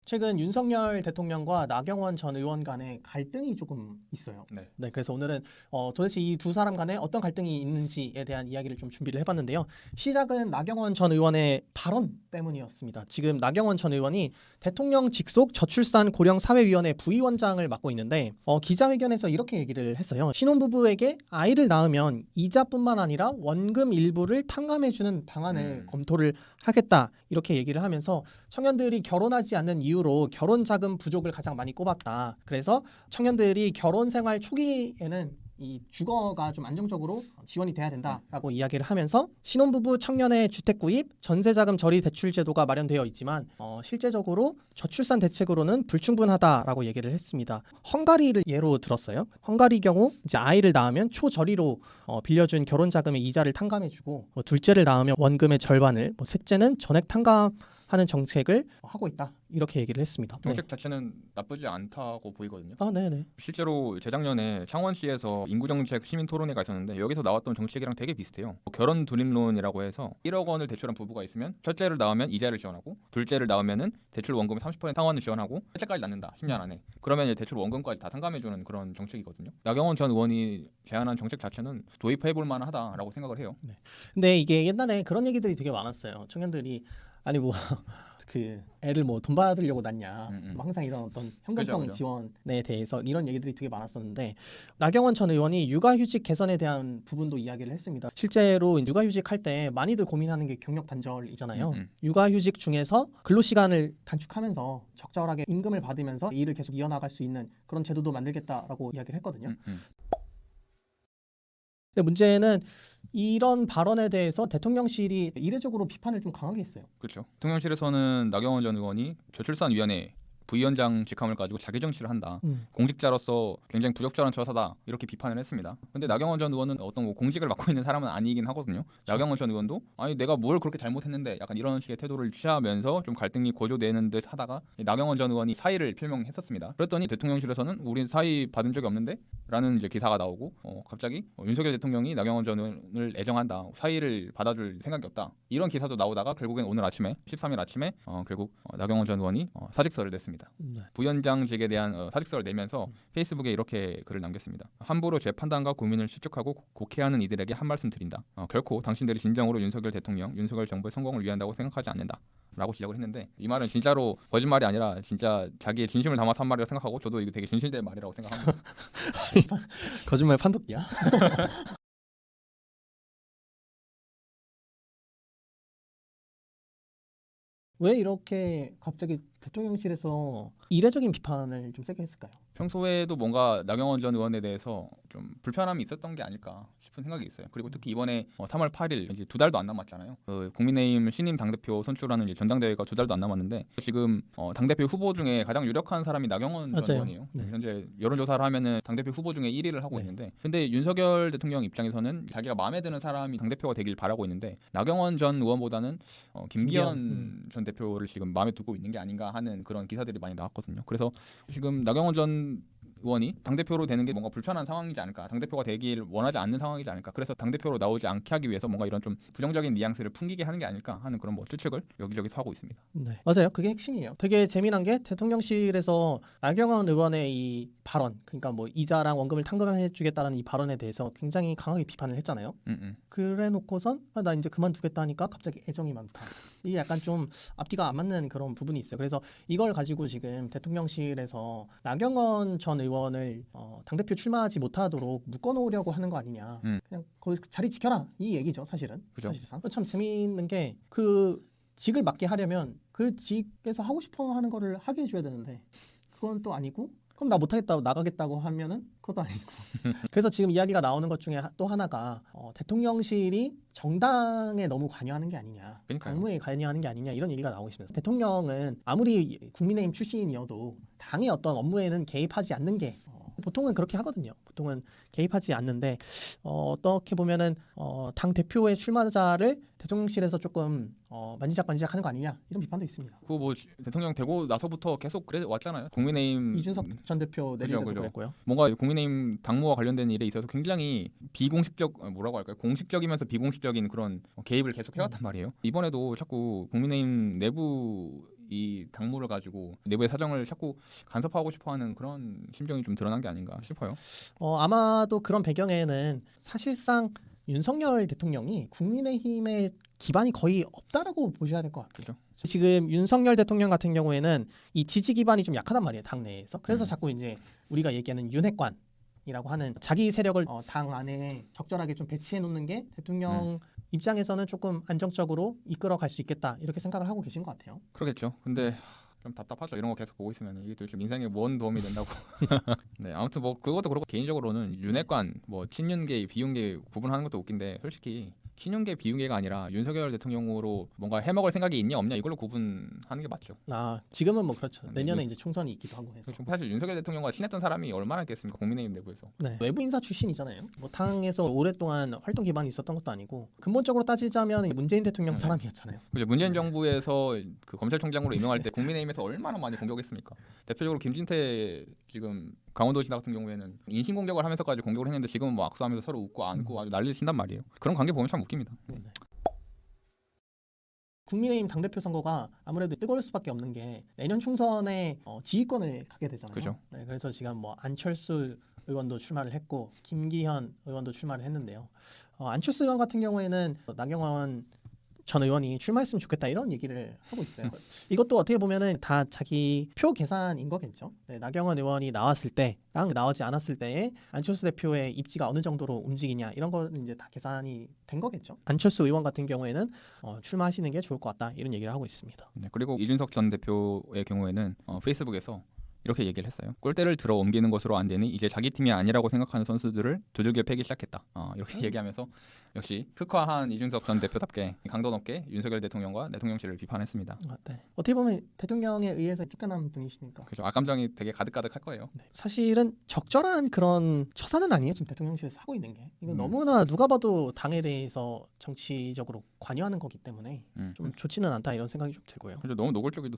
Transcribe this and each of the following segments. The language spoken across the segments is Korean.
최근 윤석열 대통령과 나경원 전 의원 간의 갈등이 조금 있어요. 네. 그래서 오늘은 도대체 이 두 사람 간에 어떤 갈등이 있는지에 대한 이야기를 좀 준비를 해봤는데요. 시작은 나경원 전 의원의 발언 때문이었습니다. 지금 나경원 전 의원이 대통령 직속 저출산 고령 사회위원회 부위원장을 맡고 있는데 기자회견에서 이렇게 얘기를 했어요. 신혼부부에게 아이를 낳으면 이자뿐만 아니라 원금 일부를 탕감해주는 방안을 검토를 하겠다 이렇게 얘기를 하면서 청년들이 결혼하지 않는 이유로 결혼 자금 부족을 가장 많이 꼽았다. 그래서 청년들이 결혼 생활 초기에는 이 주거가 좀 안정적으로 지원이 돼야 된다라고 이야기를 하면서 신혼부부 청년의 주택 구입, 전세자금 저리 대출 제도가 마련되어 있지만 실제적으로 저출산 대책으로는 불충분하다라고 얘기를 했습니다. 헝가리를 예로 들었어요. 헝가리 경우 이제 아이를 낳으면 초저리로 빌려준 결혼 자금의 이자를 탕감해주고 둘째를 낳으면 원금의 절반을, 셋째는 전액 탕감하는 정책을 하고 있다. 이렇게 얘기를 했습니다. 정책 자체는 나쁘지 않다고 보이거든요. 네네. 실제로 재작년에 창원시에서 인구정책 시민토론회가 있었는데 여기서 나왔던 정책이랑 되게 비슷해요. 결혼 드림론이라고 해서 1억 원을 대출한 부부가 있으면 첫째를 낳으면 이자를 지원하고 둘째를 낳으면 대출 원금의 30% 상환을 지원하고 셋째까지 낳는다. 10년 안에. 그러면 이제 대출 원금까지 다 탕감해주는 그런 정책이거든요. 나경원 전 의원이 제안한 정책 자체는 도입해볼 만하다라고 생각을 해요. 근데 이게 옛날에 그런 얘기들이 되게 많았어요. 청년들이 아니 뭐 그 애를 뭐 돈 받으려고 낳냐 뭐 항상 이런 어떤 현금성 그죠. 지원에 대해서 이런 얘기들이 되게 많았었는데 나경원 전 의원이 육아휴직 개선에 대한 부분도 이야기를 했습니다. 실제로 육아휴직 할 때 많이들 고민하는 게 경력 단절이잖아요. 육아휴직 중에서 근로시간을 단축하면서 적절하게 임금을 받으면서 이 일을 계속 이어나갈 수 있는 그런 제도도 만들겠다라고 이야기를 했거든요. 근데 문제는 이런 발언에 대해서 대통령실이 이례적으로 비판을 좀 강하게 했어요. 그렇죠. 대통령실에서는 나경원 전 의원이 저출산위원회 부위원장 직함을 가지고 자기 정치를 한다. 공직자로서 굉장히 부적절한 처사다. 이렇게 비판을 했습니다. 근데 나경원 전 의원은 어떤 뭐 공직을 맡고 있는 사람은 아니긴 하거든요. 나경원 전 의원도 아니 내가 뭘 그렇게 잘못했는데 약간 이런 식의 태도를 취하면서 좀 갈등이 고조되는 듯 하다가 나경원 전 의원이 사의를 표명했었습니다. 그랬더니 대통령실에서는 우린 사의 받은 적이 없는데? 라는 이제 기사가 나오고 갑자기 윤석열 대통령이 나경원 전 의원을 애정한다. 사의를 받아줄 생각이 없다. 이런 기사도 나오다가 결국엔 오늘 아침에 13일 아침에 결국 나경원 전 의원이 사직서를 냈습니다. 부위원장직에 대한 사직서를 내면서 페이스북에 이렇게 글을 남겼습니다. 함부로 제 판단과 고민을 추측하고 곡해하는 이들에게 한 말씀 드린다. 결코 당신들이 진정으로 윤석열 대통령, 윤석열 정부의 성공을 위한다고 생각하지 않는다. 라고 시작을 했는데 이 말은 진짜로 거짓말이 아니라 진짜 자기의 진심을 담아서 한 말이라고 생각하고 저도 이거 되게 진실된 말이라고 생각합니다. 거짓말 판독이야? 왜 이렇게 갑자기 대통령실에서 이례적인 비판을 좀 세게 했을까요? 평소에도 뭔가 나경원 전 의원에 대해서 좀 불편함이 있었던 게 아닐까 싶은 생각이 있어요. 그리고 특히 이번에 3월 8일 이제 2달도 안 남았잖아요. 국민의힘 신임 당대표 선출하는 이제 전당대회가 2달도 안 남았는데 지금 당대표 후보 중에 가장 유력한 사람이 나경원 전 의원이에요. 현재 여론조사를 하면은 당대표 후보 중에 1위를 하고 있는데 근데 윤석열 대통령 입장에서는 자기가 마음에 드는 사람이 당대표가 되길 바라고 있는데 나경원 전 의원보다는 김기현 전 대표를 지금 마음에 두고 있는 게 아닌가 하는 그런 기사들이 많이 나왔거든요. 그래서 지금 나경원 전 의원이 당대표로 되는 게 뭔가 불편한 상황이지 않을까, 당대표가 되길 원하지 않는 상황이지 않을까, 그래서 당대표로 나오지 않게 하기 위해서 뭔가 이런 좀 부정적인 뉘앙스를 풍기게 하는 게 아닐까 하는 그런 뭐 추측을 여기저기서 하고 있습니다. 네, 맞아요. 그게 핵심이에요. 되게 재미난 게 대통령실에서 나경원 의원의 이 발언, 그러니까 뭐 이자랑 원금을 탕감해주겠다는 이 발언에 대해서 굉장히 강하게 비판을 했잖아요. 그래놓고선 나 이제 그만두겠다 하니까 갑자기 애정이 많다. 이게 약간 좀 앞뒤가 안 맞는 그런 부분이 있어요. 그래서 이걸 가지고 지금 대통령실에서 나경원 전 의원을 당대표 출마하지 못하도록 묶어놓으려고 하는 거 아니냐. 그냥 거기서 자리 지켜라 이 얘기죠, 사실은. 그죠. 사실상 참 재미있는 게 그 직을 맡게 하려면 그 직에서 하고 싶어 하는 거를 하게 해줘야 되는데 그건 또 아니고 그럼 나 못하겠다고 나가겠다고 하면은 그것도 아니고 그래서 지금 이야기가 나오는 것 중에 또 하나가 대통령실이 정당에 너무 관여하는 게 아니냐, 그러니까요. 당무에 관여하는 게 아니냐 이런 얘기가 나오고 있습니다. 대통령은 아무리 국민의힘 출신이어도 당의 어떤 업무에는 개입하지 않는 게 보통은 그렇게 하거든요. 보통은 개입하지 않는데 어떻게 보면은 당 대표의 출마자를 대통령실에서 조금 만지작 하는 거 아니냐 이런 비판도 있습니다. 그거 뭐 대통령 되고 나서부터 계속 그래 왔잖아요. 국민의힘 이준석 전 대표 내릴 때도 그죠. 그랬고요. 뭔가 국민의힘 당무와 관련된 일에 있어서 굉장히 비공식적 뭐라고 할까요? 공식적이면서 비공식적인 그런 개입을 계속 해왔단 말이에요. 이번에도 자꾸 국민의힘 내부 이 당무를 가지고 내부의 사정을 자꾸 간섭하고 싶어하는 그런 심정이 좀 드러난 게 아닌가 싶어요. 아마도 그런 배경에는 사실상 윤석열 대통령이 국민의힘의 기반이 거의 없다라고 보셔야 될 것 같아요. 그죠? 지금 윤석열 대통령 같은 경우에는 이 지지 기반이 좀 약하단 말이에요, 당 내에서. 그래서 자꾸 이제 우리가 얘기하는 윤핵관이라고 하는 자기 세력을 당 안에 적절하게 좀 배치해 놓는 게 대통령 입장에서는 조금 안정적으로 이끌어갈 수 있겠다 이렇게 생각을 하고 계신 것 같아요. 그러겠죠. 근데 좀 답답하죠. 이런 거 계속 보고 있으면 이게 도대체 민생에 뭔 도움이 된다고. 네, 아무튼 뭐 그것도 그렇고 개인적으로는 윤핵관, 뭐 친윤계, 비윤계 구분하는 것도 웃긴데 솔직히 친윤계, 비윤계가 아니라 윤석열 대통령으로 뭔가 해먹을 생각이 있냐 없냐 이걸로 구분하는 게 맞죠. 지금은 뭐 그렇죠. 네, 내년에 이제 총선이 있기도 하고 해서. 그렇죠. 사실 윤석열 대통령과 친했던 사람이 얼마나 있겠습니까? 국민의힘 내부에서. 네. 외부 인사 출신이잖아요. 뭐 당에서 오랫동안 활동 기반이 있었던 것도 아니고 근본적으로 따지자면 문재인 대통령 네. 사람이었잖아요. 그죠. 문재인 정부에서 그 검찰총장으로 임명할 때 국민의힘에서 얼마나 많이 공격했습니까? 대표적으로 김진태 지금 강원도지사 같은 경우에는 인신 공격을 하면서까지 공격을 했는데 지금은 뭐 악수하면서 서로 웃고 안고 아주 난리를 친단 말이에요. 그런 관계 보면 참 웃깁니다. 네. 국민의힘 당대표 선거가 아무래도 뜨거울 수밖에 없는 게 내년 총선에 지휘권을 갖게 되잖아요. 그죠. 네, 그래서 지금 뭐 안철수 의원도 출마를 했고 김기현 의원도 출마를 했는데요. 안철수 의원 같은 경우에는 나경원 전 의원이 출마했으면 좋겠다 이런 얘기를 하고 있어요. 이것도 어떻게 보면은 다 자기 표 계산인 거겠죠. 네, 나경원 의원이 나왔을 때랑 나오지 않았을 때의 안철수 대표의 입지가 어느 정도로 움직이냐 이런 거는 이제 다 계산이 된 거겠죠. 안철수 의원 같은 경우에는 출마하시는 게 좋을 것 같다 이런 얘기를 하고 있습니다. 네, 그리고 이준석 전 대표의 경우에는 페이스북에서 이렇게 얘기를 했어요. 골대를 들어 옮기는 것으로 안 되니 이제 자기 팀이 아니라고 생각하는 선수들을 두들겨 패기 시작했다. 이렇게 얘기하면서 역시 흑화한 이준석 전 대표답게 강도 높게 윤석열 대통령과 대통령실을 비판했습니다. 네. 어떻게 보면 대통령에 의해서 쫓겨난 분이시니까. 그렇죠. 악감정이 되게 가득가득할 거예요. 네. 사실은 적절한 그런 처사는 아니에요. 지금 대통령실에서 하고 있는 게. 이건 너무나 누가 봐도 당에 대해서 정치적으로 관여하는 거기 때문에 좀 좋지는 않다 이런 생각이 좀 들고요. 그렇죠. 너무 노골적이도.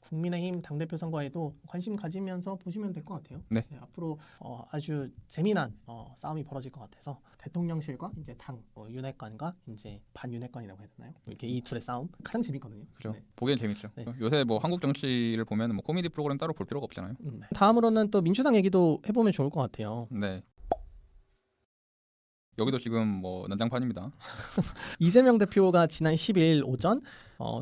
국민의힘 당대표 선거에도 관심 가지면서 보시면 될 것 같아요. 네. 앞으로 아주 재미난 싸움이 벌어질 것 같아서 대통령실과 이제 당 윤핵관과 이제 반윤핵관이라고 해야 되나요? 이렇게 이 둘의 싸움 가장 재밌거든요. 그렇죠. 네. 보기엔 재밌죠. 네. 요새 뭐 한국 정치를 보면 뭐 코미디 프로그램 따로 볼 필요가 없잖아요. 다음으로는 또 민주당 얘기도 해보면 좋을 것 같아요. 네. 여기도 지금 뭐 난장판입니다. 이재명 대표가 지난 10일 오전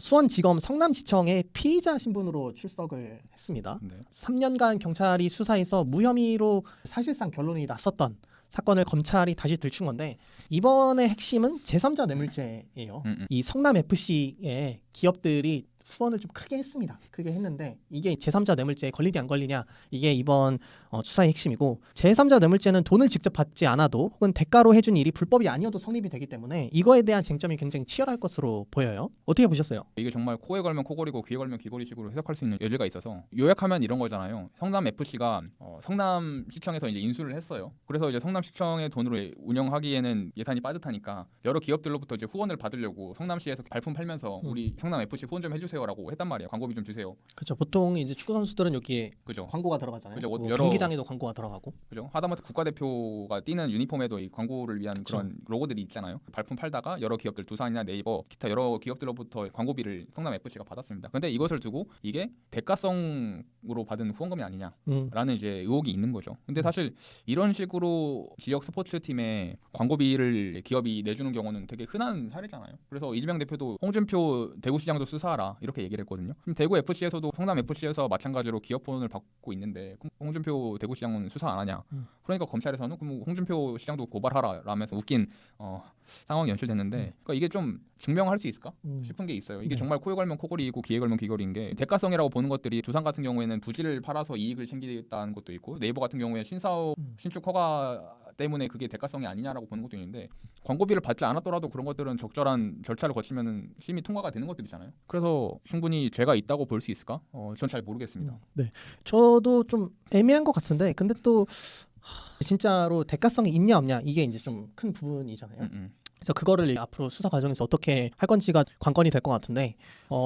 수원지검 성남지청에 피의자 신분으로 출석을 했습니다. 네. 3년간 경찰이 수사해서 무혐의로 사실상 결론이 났었던 사건을 검찰이 다시 들춘 건데 이번의 핵심은 제3자 뇌물죄예요. 이 성남FC의 기업들이 후원을 좀 크게 했습니다. 크게 했는데 이게 제3자 뇌물죄에 걸리냐 안 걸리냐 이게 이번 수사의 핵심이고 제3자 뇌물죄는 돈을 직접 받지 않아도 혹은 대가로 해준 일이 불법이 아니어도 성립이 되기 때문에 이거에 대한 쟁점이 굉장히 치열할 것으로 보여요. 어떻게 보셨어요? 이게 정말 코에 걸면 코골이고 귀에 걸면 귀걸이식으로 해석할 수 있는 여지가 있어서 요약하면 이런 거잖아요. 성남FC가 성남시청에서 이제 인수를 했어요. 그래서 이제 성남시청의 돈으로 운영하기에는 예산이 빠듯하니까 여러 기업들로부터 이제 후원을 받으려고 성남시에서 발품 팔면서 우리 성남FC 후원 좀 해주세요라고 했단 말이에요. 광고비 좀 주세요. 그렇죠. 보통 이제 축구 선수들은 여기에 그죠. 광고가 들어가잖아요. 그죠. 뭐 여러- 경기장에도 광고가 들어가고. 그죠. 하다못해 국가대표가 뛰는 유니폼에도 이 광고를 위한 그런 로고들이 있잖아요. 발품 팔다가 여러 기업들 두산이나 네이버 기타 여러 기업들로부터 광고비를 성남FC가 받았습니다. 근데 이것을 두고 이게 대가성으로 받은 후원금이 아니냐라는 이제 의혹이 있는 거죠. 근데 사실 이런 식으로 지역 스포츠 팀에 광고비를 기업이 내주는 경우는 되게 흔한 사례잖아요. 그래서 이재명 대표도 홍준표 대구시장도 수사하라 이렇게 얘기를 했거든요. 그럼 대구 FC에서도 성남 FC에서 마찬가지로 기업 후원을 받고 있는데 홍준표 대구시장은 수사 안 하냐? 그러니까 검찰에서는 그럼 홍준표 시장도 고발하라 라면서 웃긴 상황이 연출됐는데 그러니까 이게 좀 증명할 수 있을까 싶은 게 있어요. 이게 네. 정말 코에 걸면 코골이고 귀에 걸면 귀걸이인 게 대가성이라고 보는 것들이 두산 같은 경우에는 부지를 팔아서 이익을 챙기겠다는 것도 있고 네이버 같은 경우에 신사업 신축 허가 때문에 그게 대가성이 아니냐라고 보는 것도 있는데 광고비를 받지 않았더라도 그런 것들은 적절한 절차를 거치면은 심의 통과가 되는 것들이잖아요. 그래서 충분히 죄가 있다고 볼 수 있을까? 전 잘 모르겠습니다. 네, 저도 좀 애매한 것 같은데 근데 또 진짜로 대가성이 있냐 없냐 이게 이제 좀 큰 부분이잖아요. 그래서 그거를 앞으로 수사 과정에서 어떻게 할 건지가 관건이 될 것 같은데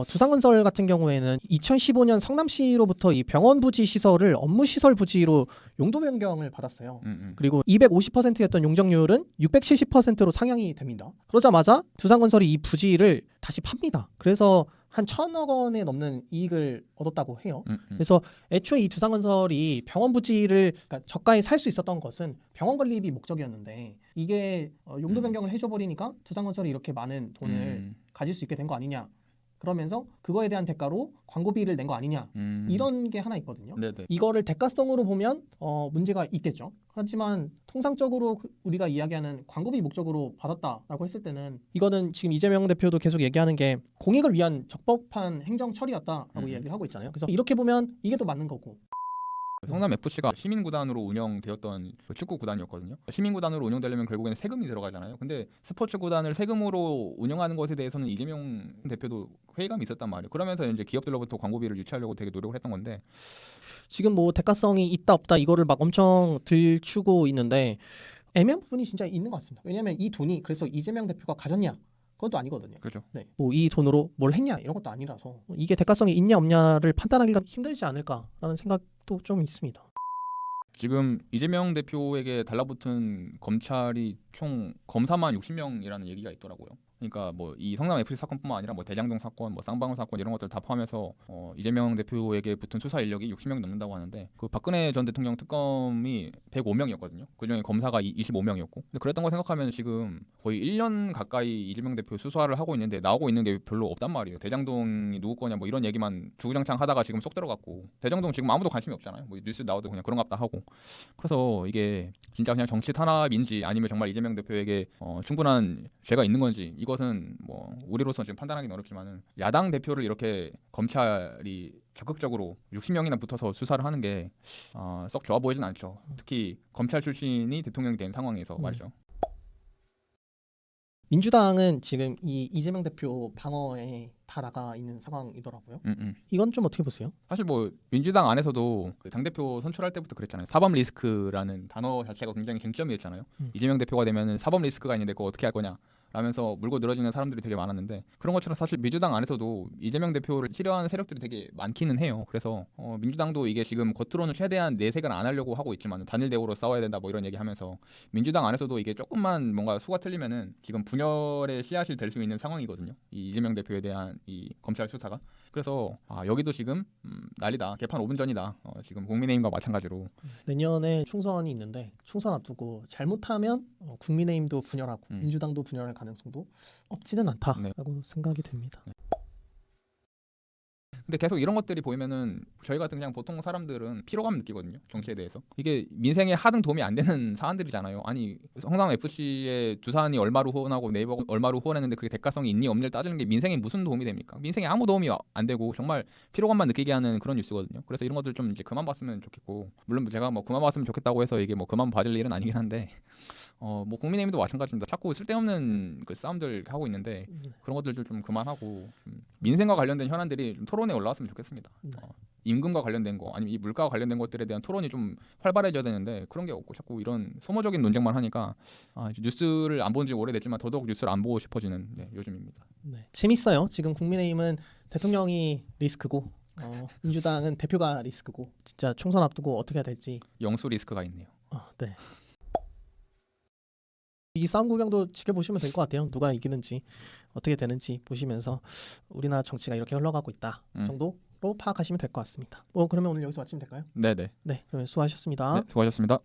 두산건설 같은 경우에는 2015년 성남시로부터 이 병원 부지 시설을 업무 시설 부지로 용도 변경을 받았어요. 그리고 250%였던 용적률은 670%로 상향이 됩니다. 그러자마자 두산건설이 이 부지를 다시 팝니다. 그래서 한 1,000억 원에 넘는 이익을 얻었다고 해요. 음. 그래서 애초에 이 두산건설이 병원 부지를 그러니까 저가에 살 수 있었던 것은 병원 건립이 목적이었는데 이게 용도 변경을 해줘 버리니까 두산건설이 이렇게 많은 돈을 가질 수 있게 된 거 아니냐. 그러면서 그거에 대한 대가로 광고비를 낸 거 아니냐. 이런 게 하나 있거든요. 네네. 이거를 대가성으로 보면 문제가 있겠죠. 하지만 통상적으로 우리가 이야기하는 광고비 목적으로 받았다라고 했을 때는 이거는 지금 이재명 대표도 계속 얘기하는 게 공익을 위한 적법한 행정 처리였다라고 이야기를 하고 있잖아요. 그래서 이렇게 보면 이게 또 맞는 거고. 성남 FC가 시민 구단으로 운영되었던 축구 구단이었거든요. 시민 구단으로 운영되려면 결국에는 세금이 들어가잖아요. 근데 스포츠 구단을 세금으로 운영하는 것에 대해서는 이재명 대표도 회의감이 있었단 말이에요. 그러면서 이제 기업들로부터 광고비를 유치하려고 되게 노력을 했던 건데 지금 뭐 대가성이 있다 없다 이거를 막 엄청 들추고 있는데 애매한 부분이 진짜 있는 것 같습니다. 왜냐하면 이 돈이 그래서 이재명 대표가 가졌냐? 그건 또 아니거든요. 그렇죠. 네, 뭐 이 돈으로 뭘 했냐 이런 것도 아니라서 이게 대가성이 있냐 없냐를 판단하기가 힘들지 않을까라는 생각도 좀 있습니다. 지금 이재명 대표에게 달라붙은 검찰이 총 검사만 60명이라는 얘기가 있더라고요. 그러니까 뭐 이 성남 FC 사건뿐만 아니라 뭐 대장동 사건, 뭐 쌍방울 사건 이런 것들 다 포함해서 이재명 대표에게 붙은 수사 인력이 60명이 넘는다고 하는데 그 박근혜 전 대통령 특검이 105명이었거든요. 그중에 검사가 25명이었고. 근데 그랬던 거 생각하면 지금 거의 1년 가까이 이재명 대표 수사를 하고 있는데 나오고 있는 게 별로 없단 말이에요. 대장동이 누구 거냐 뭐 이런 얘기만 주구장창 하다가 지금 쏙 들어갔고 대장동 지금 아무도 관심이 없잖아요. 뭐 뉴스 나오도 그냥 그런갑다 하고. 그래서 이게 진짜 그냥 정치 탄압인지 아니면 정말 이재명 대표에게 충분한 죄가 있는 건지 이것은 뭐 우리로서 지금 판단하기는 어렵지만은 야당 대표를 이렇게 검찰이 적극적으로 60명이나 붙어서 수사를 하는 게 썩 좋아 보이진 않죠. 특히 검찰 출신이 대통령이 된 상황에서 말이죠. 민주당은 지금 이 이재명 대표 방어에 다 나가 있는 상황이더라고요. 이건 좀 어떻게 보세요? 사실 뭐 민주당 안에서도 그 당대표 선출할 때부터 그랬잖아요. 사법 리스크라는 단어 자체가 굉장히 쟁점이었잖아요. 이재명 대표가 되면 사법 리스크가 있는데 그거 어떻게 할 거냐 라면서 물고 늘어지는 사람들이 되게 많았는데 그런 것처럼 사실 민주당 안에서도 이재명 대표를 싫어하는 세력들이 되게 많기는 해요. 그래서 민주당도 이게 지금 겉으로는 최대한 내색을 안 하려고 하고 있지만 단일 대우로 싸워야 된다 뭐 이런 얘기하면서 민주당 안에서도 이게 조금만 뭔가 수가 틀리면은 지금 분열의 씨앗이 될 수 있는 상황이거든요. 이 이재명 대표에 대한 이 검찰 수사가. 그래서 여기도 지금 난리다. 개판 5분 전이다. 지금 국민의힘과 마찬가지로 내년에 총선이 있는데 총선 앞두고 잘못하면 국민의힘도 분열하고 민주당도 분열할 가능성도 없지는 않다라고 생각이 됩니다. 근데 계속 이런 것들이 보이면은 저희 같은 그냥 보통 사람들은 피로감 느끼거든요. 정치에 대해서. 이게 민생에 하등 도움이 안 되는 사안들이잖아요. 아니 성남 FC의 두산이 얼마로 후원하고 네이버가 얼마로 후원했는데 그게 대가성이 있니 없니를 따지는 게 민생에 무슨 도움이 됩니까? 민생에 아무 도움이 안 되고 정말 피로감만 느끼게 하는 그런 뉴스거든요. 그래서 이런 것들 좀 이제 그만 봤으면 좋겠고 물론 제가 뭐 그만 봤으면 좋겠다고 해서 이게 뭐 그만 봐줄 일은 아니긴 한데 뭐 국민의힘도 마찬가지입니다. 자꾸 쓸데없는 그 싸움들 하고 있는데 그런 것들 좀 그만하고 민생과 관련된 현안들이 좀 토론에 올라왔으면 좋겠습니다. 임금과 관련된 거 아니면 이 물가와 관련된 것들에 대한 토론이 좀 활발해져야 되는데 그런 게 없고 자꾸 이런 소모적인 논쟁만 하니까 뉴스를 안 본 지 오래됐지만 더더욱 뉴스를 안 보고 싶어지는 요즘입니다. 네. 재밌어요. 지금 국민의힘은 대통령이 리스크고 민주당은 대표가 리스크고 진짜 총선 앞두고 어떻게 해야 될지 영수 리스크가 있네요. 네. 이 싸움 구경도 지켜보시면 될 것 같아요. 누가 이기는지 어떻게 되는지 보시면서 우리나라 정치가 이렇게 흘러가고 있다 정도로 파악하시면 될 것 같습니다. 그러면 오늘 여기서 마치면 될까요? 네네. 네, 그러면 수고하셨습니다. 네, 수고하셨습니다.